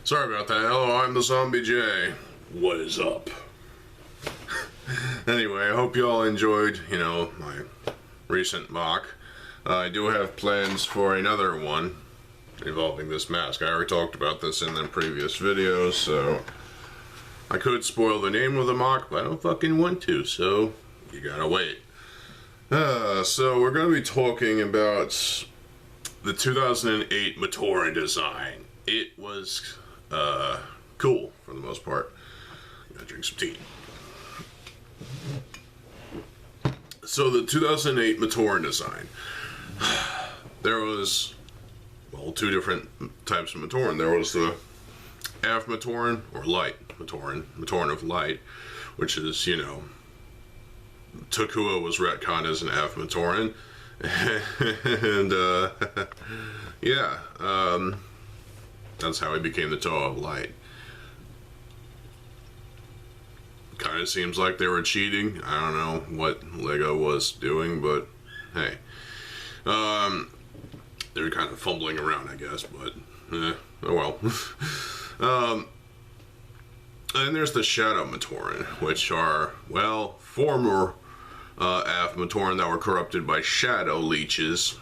Sorry about that. Hello, I'm TheZOMBIEJ. What is up? Anyway, I hope you all enjoyed, my recent mock. I do have plans for another one involving this mask. I already talked about this in the previous videos, so I could spoil the name of the mock, but I don't fucking want to, so you gotta wait. So we're gonna be talking about the 2008 Matoran design. It was cool for the most part. Gotta drink some tea. So the 2008 Matoran design, there was, well, two different types of Matoran. There was the Av Matoran, or Light Matoran, Matoran of Light, which is, Takua was retconned as an Av Matoran, and yeah, that's how he became the Toa of Light. Kind of seems like they were cheating. I don't know what Lego was doing, but hey, they were kind of fumbling around, I guess, but oh well. And there's the Shadow Matoran, which are, well, former Av Matoran that were corrupted by shadow leeches,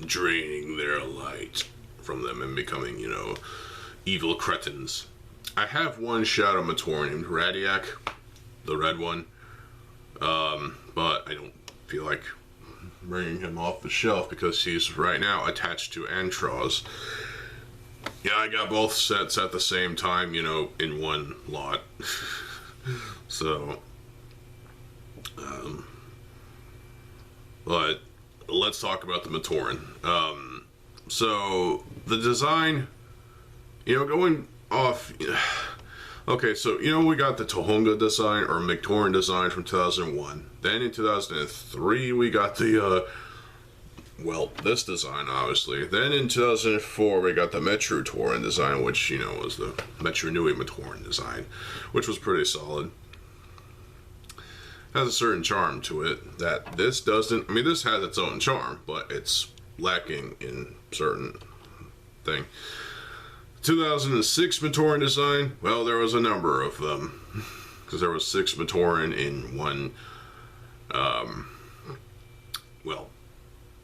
draining their light from them and becoming, evil cretins. I have one Shadow Matoran named Radiac, the red one, but I don't feel like bringing him off the shelf because he's right now attached to Antros. Yeah, I got both sets at the same time, in one lot. So, but let's talk about the Matoran. So the design, going off. Okay, so we got the Tohunga design, or Matoran design, from 2001. Then in 2003 we got the this design, obviously. Then in 2004 we got the Metru Toran design, which was the Metru Nui Matoran design, which was pretty solid. Has a certain charm to it that this doesn't. I mean, this has its own charm, but it's lacking in certain thing. 2006 Matoran design, well, there was a number of them, because there was 6 Matoran in one. Well,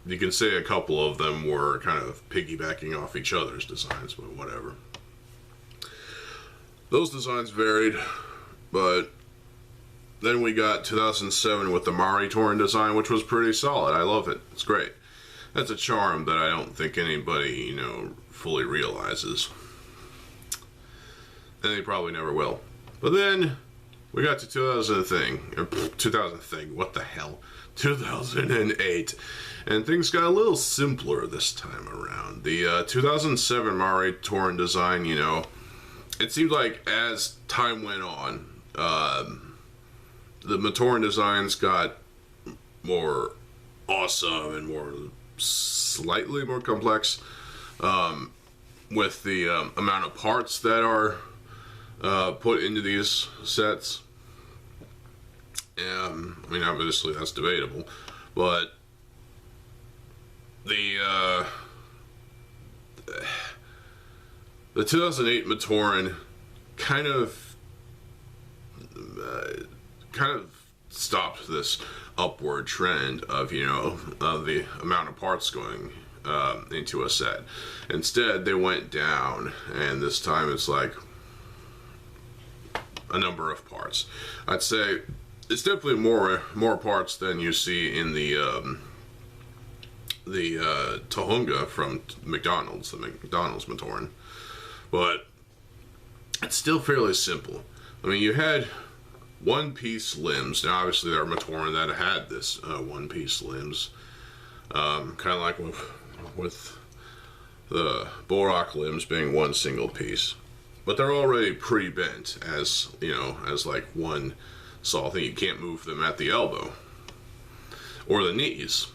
you can say a couple of them were kind of piggybacking off each other's designs, but whatever. Those designs varied, but then we got 2007 with the Mari Toran design, which was pretty solid. I love it. It's great. That's a charm that I don't think anybody, fully realizes. And they probably never will. But then we got to 2008, and things got a little simpler this time around. The 2007 Mari Toran design, it seemed like as time went on, the Matoran designs got more awesome and slightly more complex, with the amount of parts that are put into these sets. I mean, obviously that's debatable, but the 2008 Matoran kind of stopped this upward trend of the amount of parts going into a set. Instead, they went down, and this time it's like a number of parts. I'd say it's definitely more parts than you see in the Tohunga from McDonald's, the McDonald's Matoran, but it's still fairly simple. I mean, you had one-piece limbs. Now, obviously, there are Matoran that had this one-piece limbs, kind of like with the Borak limbs being one single piece. But they're already pre-bent as, as like one solid thing. You can't move them at the elbow or the knees.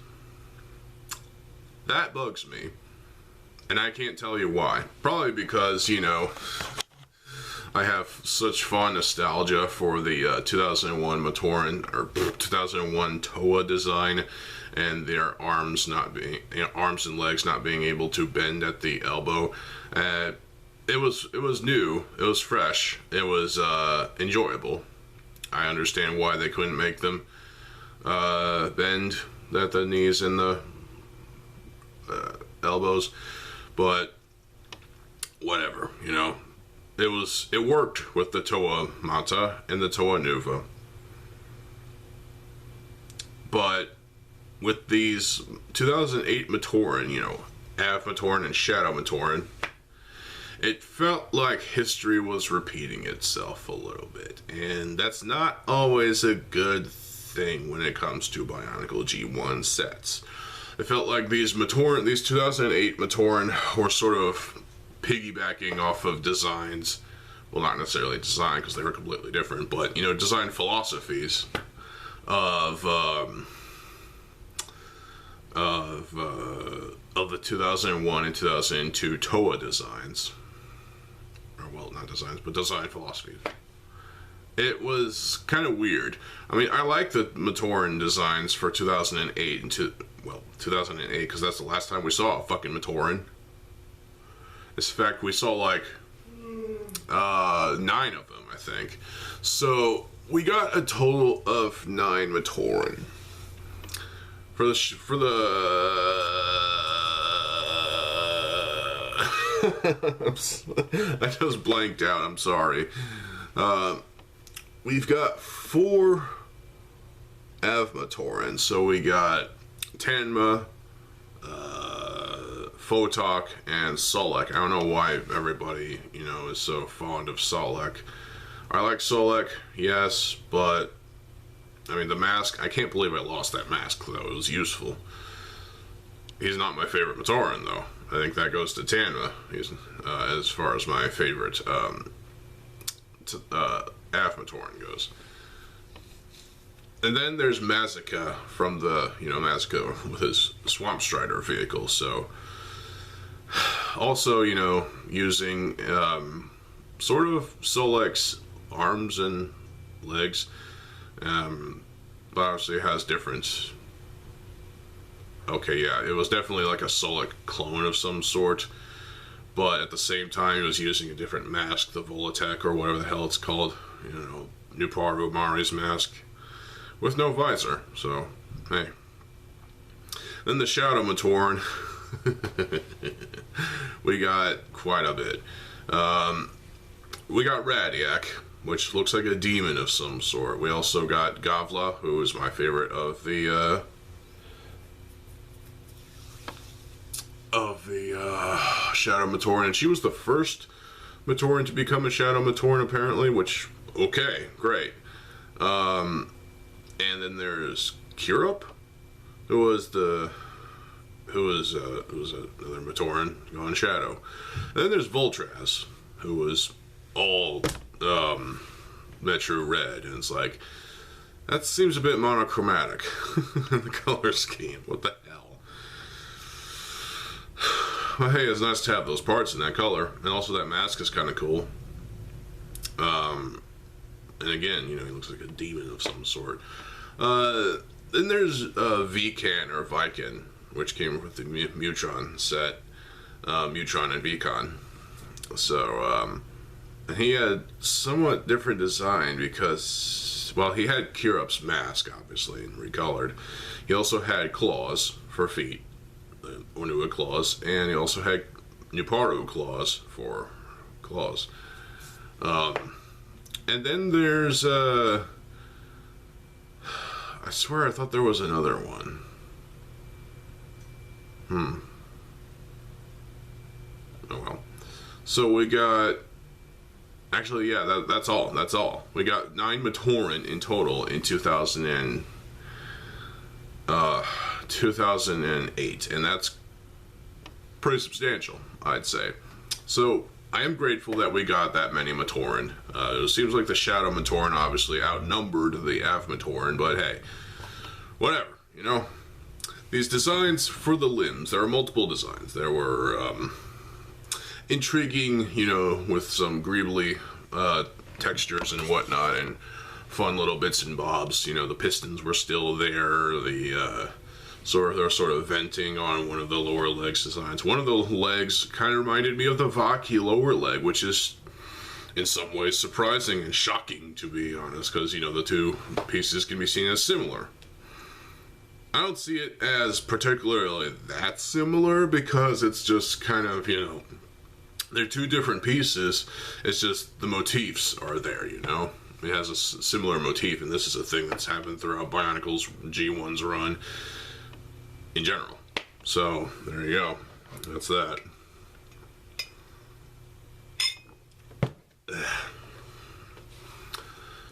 That bugs me. And I can't tell you why. Probably because, I have such fond nostalgia for the 2001 Matoran, or 2001 Toa design, and their arms and legs not being able to bend at the elbow. it was new, it was fresh, it was enjoyable. I understand why they couldn't make them bend at the knees and the elbows, but whatever, you know. It worked with the Toa Mata and the Toa Nuva. But with these 2008 Matoran, you know, Av Matoran and Shadow Matoran, it felt like history was repeating itself a little bit. And that's not always a good thing when it comes to Bionicle G1 sets. It felt like these 2008 Matoran were sort of piggybacking off of designs, well, not necessarily design because they were completely different, but, you know, design philosophies of the 2001 and 2002 Toa designs, or well, not designs, but design philosophies. It was kind of weird. I mean, I like the Matoran designs for 2008 and 2008 because that's the last time we saw a fucking Matoran. In fact, we saw like 9 of them, I think. So we got a total of 9 Matoran. For the I just blanked out. I'm sorry. We've got 4 Av Matoran. So we got Tenma, Photok, and Solek. I don't know why everybody, you know, is so fond of Solek. I like Solek, yes, but I mean the mask, I can't believe I lost that mask though. It was useful. He's not my favorite Matoran though. I think that goes to Tanma. He's as far as my favorite Av Matoran goes. And then there's Mazika from the, you know, Mazika with his Swamp Strider vehicle. So, also, you know, using sort of Solek's arms and legs, but obviously it has different. Okay, yeah, it was definitely like a Solek clone of some sort, but at the same time, it was using a different mask, the Volotech or whatever the hell it's called, you know, Nuparu Mari's mask. With no visor, so, hey. Then the Shadow Matoran, we got quite a bit. We got Radiac, which looks like a demon of some sort. We also got Gavla, who is my favorite of the Shadow Matoran, and she was the first Matoran to become a Shadow Matoran, apparently, which, okay, great. And then there's Kurup, who was another Matoran gone Shadow. And then there's Voltraz, who was all Metro Red, and it's like, that seems a bit monochromatic in the color scheme. What the hell? Well, hey, it's nice to have those parts in that color, and also that mask is kind of cool. And again, you know, he looks like a demon of some sort. Then there's Vikan or Viken, which came with the Mutron set, Mutron and Vikan. So, he had somewhat different design because, well, he had Kurup's mask, obviously, and recolored. He also had claws for feet, Onua claws, and he also had Nuparu claws for claws. And then there's, I swear I thought there was another one. Oh well. So we got, actually, yeah, that's all. That's all. We got 9 Matoran in total in 2008, and that's pretty substantial, I'd say. So I am grateful that we got that many Matoran. It seems like the Shadow Matoran obviously outnumbered the Av Matoran, but hey, whatever, you know. These designs for the limbs, there were multiple designs. There were intriguing, you know, with some greebly textures and whatnot, and fun little bits and bobs. You know, the pistons were still there, the they're sort of venting on one of the lower legs designs. One of the legs kind of reminded me of the Vaki lower leg, which is in some ways surprising and shocking, to be honest, because, you know, the two pieces can be seen as similar. I don't see it as particularly that similar because it's just kind of, you know, they're two different pieces. It's just the motifs are there, you know. It has a similar motif, and this is a thing that's happened throughout Bionicle's G1's run in general. So, there you go. That's that.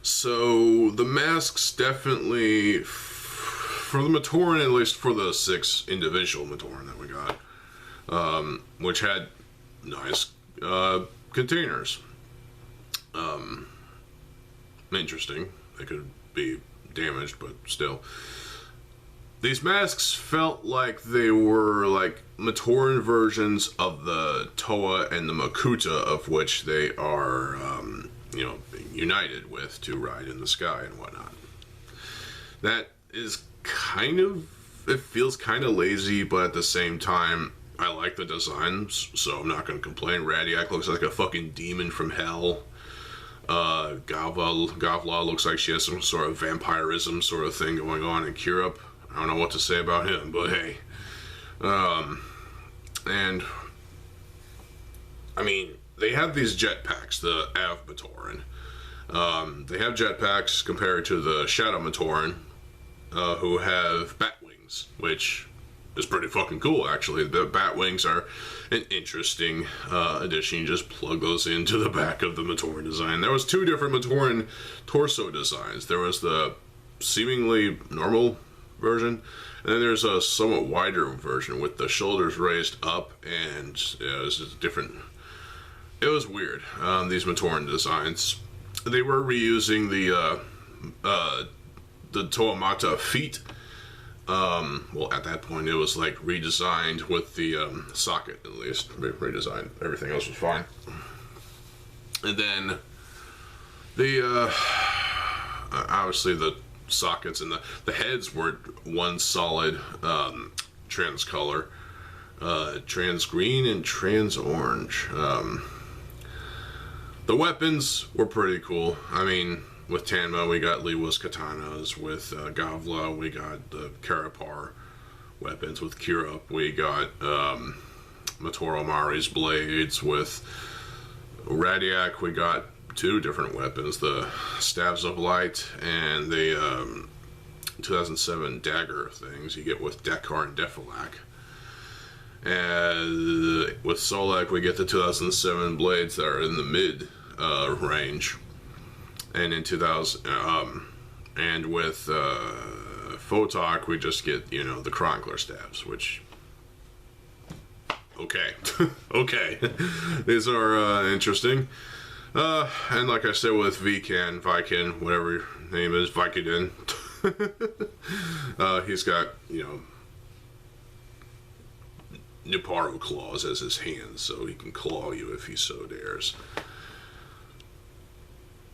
So, the masks definitely, for the Matoran, at least for the 6 individual Matoran that we got, which had nice containers. Interesting. They could be damaged, but still. These masks felt like they were like Matoran versions of the Toa and the Makuta, of which they are, you know, united with to ride in the sky and whatnot. That is kind of, it feels kind of lazy, but at the same time, I like the designs, so I'm not going to complain. Radiac looks like a fucking demon from hell. Gavla looks like she has some sort of vampirism sort of thing going on, and Kirup, I don't know what to say about him, but hey. And, I mean, they have these jetpacks, the Av Matoran. They have jetpacks compared to the Shadow Matoran, who have bat wings, which is pretty fucking cool, actually. The bat wings are an interesting addition. You just plug those into the back of the Matoran design. There was 2 different Matoran torso designs. There was the seemingly normal version, and then there's a somewhat wider version with the shoulders raised up, and it was just different. It was weird, these Matoran designs. They were reusing the Toamata feet. Well, at that point, it was like redesigned with the socket, at least. Redesigned. Everything else was fine. And then the obviously the sockets and the heads were one solid trans color, trans green and trans orange. The weapons were pretty cool. I mean, with Tanma, we got Liwa's katanas. With Gavla, we got the Karapar weapons. With Kirup, we got Matoru Mari's blades. With Radiac, we got 2 different weapons. The Staves of Light and the 2007 dagger things you get with Dekar and Defilak. And with Solak, we get the 2007 blades that are in the mid range. And in 2000, and with Photok, we just get, you know, the Chronicler stabs, which, okay, okay, these are interesting. And like I said, with Viken, whatever your name is, Vicodin, he's got, you know, Niparo claws as his hands, so he can claw you if he so dares.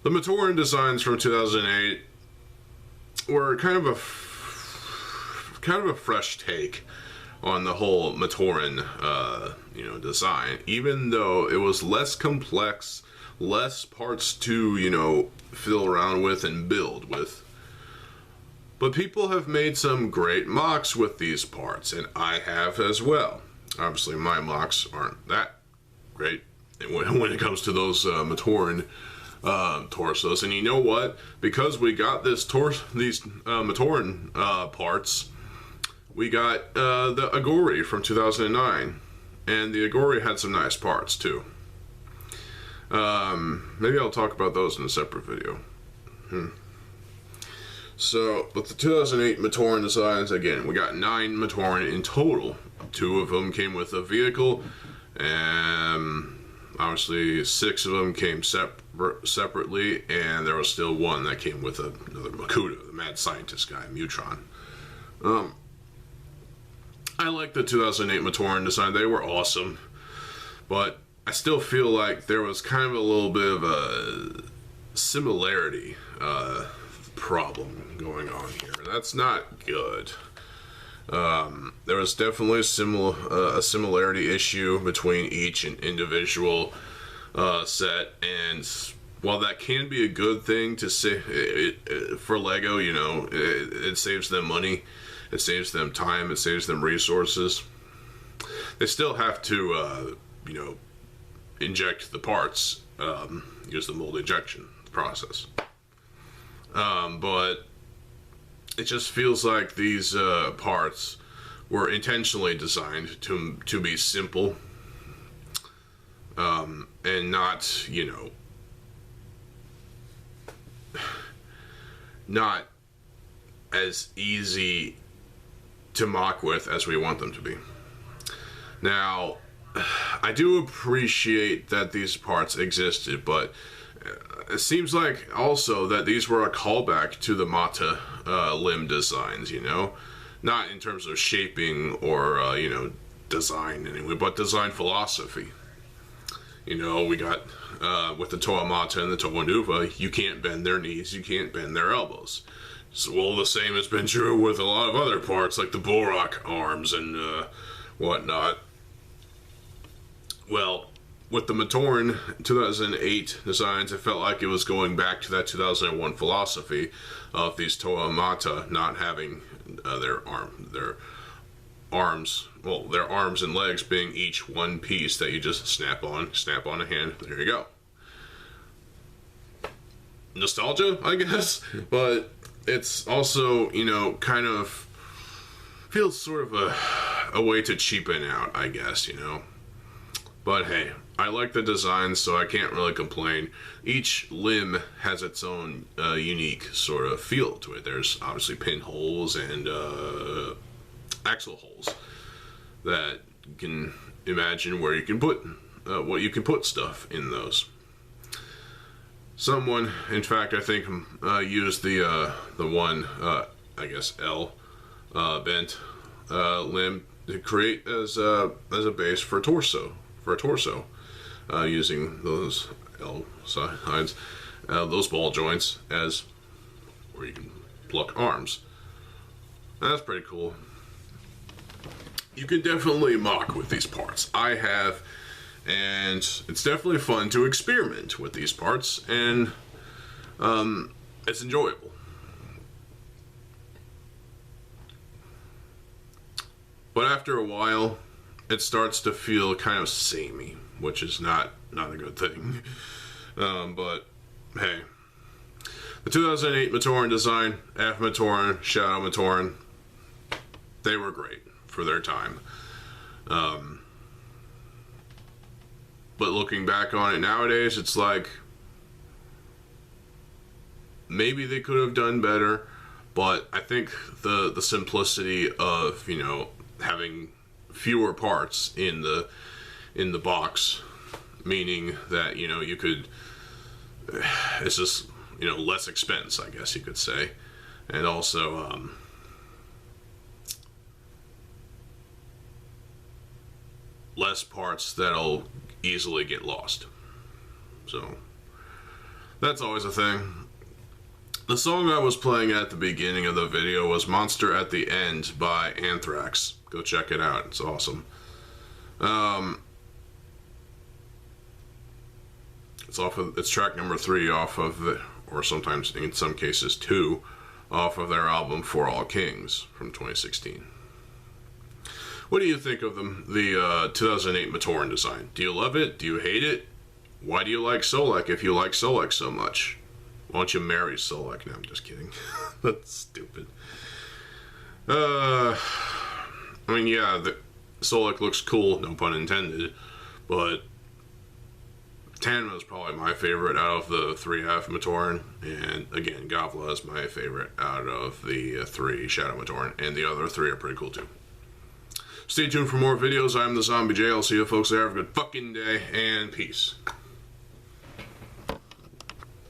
The Matoran designs from 2008 were kind of a fresh take on the whole Matoran, you know, design. Even though it was less complex, less parts to, you know, fiddle around with and build with. But people have made some great mocks with these parts, and I have as well. Obviously, my mocks aren't that great when it comes to those Matoran torsos. And you know what? Because we got these Matoran parts, we got the Agori from 2009, and the Agori had some nice parts too. Maybe I'll talk about those in a separate video. So, with the 2008 Matoran designs, again, we got 9 Matoran in total. 2 of them came with a vehicle, and obviously 6 of them came separately, and there was still 1 that came with another Makuta, the mad scientist guy, Mutron. I like the 2008 Matoran design. They were awesome, but I still feel like there was kind of a little bit of a similarity problem going on here. That's not good. There was definitely a similarity issue between each individual set, and while that can be a good thing to say for Lego, you know, it saves them money, it saves them time, it saves them resources. They still have to, you know, inject the parts, use the mold injection process. But it just feels like these parts were intentionally designed to be simple, and not, you know, not as easy to mock with as we want them to be. Now, I do appreciate that these parts existed, but it seems like also that these were a callback to the Mata limb designs, you know? Not in terms of shaping or, you know, design anyway, but design philosophy. You know, we got, with the Toa Mata and the Toa Nuva, you can't bend their knees, you can't bend their elbows. So, well, the same has been true with a lot of other parts, like the Borak arms and whatnot. Well, with the Matoran 2008 designs, it felt like it was going back to that 2001 philosophy of these Toa Mata not having their arms and legs being each one piece that you just snap on a hand. There you go. Nostalgia, I guess, but it's also, you know, kind of feels sort of a way to cheapen out, I guess, you know. But hey, I like the design, so I can't really complain. Each limb has its own unique sort of feel to it. There's obviously pinholes and axle holes that you can imagine where you can put what you can put stuff in those. Someone, in fact, I think used the one I guess L bent limb to create as a base for a torso. Using those L sides, those ball joints as where you can pluck arms. That's pretty cool. You can definitely mock with these parts. I have, and it's definitely fun to experiment with these parts, and it's enjoyable. But after a while, it starts to feel kind of samey, which is not a good thing. But hey, the 2008 Matoran design, F Matoran, Shadow Matoran, they were great for their time. But looking back on it nowadays, it's like maybe they could have done better. But I think the simplicity of, you know, having fewer parts in the box, meaning that, you know, you could, it's just, you know, less expense, I guess you could say, and also less parts that'll easily get lost. So that's always a thing. The song I was playing at the beginning of the video was Monster at the End by Anthrax. Go check it out, it's awesome. It's track number 3 off of the, or sometimes in some cases 2, off of their album For All Kings from 2016. What do you think of the 2008 Matoran design? Do you love it? Do you hate it? Why do you like Solek if you like Solek so much? Why don't you marry Solek? No, I'm just kidding. That's stupid. I mean, yeah, the Solek looks cool, no pun intended, but Tanma is probably my favorite out of the 3F Matoran, and again, Gavla is my favorite out of the 3 Shadow Matoran, and the other 3 are pretty cool too. Stay tuned for more videos. I'm TheZOMBIEJ. I'll see you folks there. Have a good fucking day, and peace.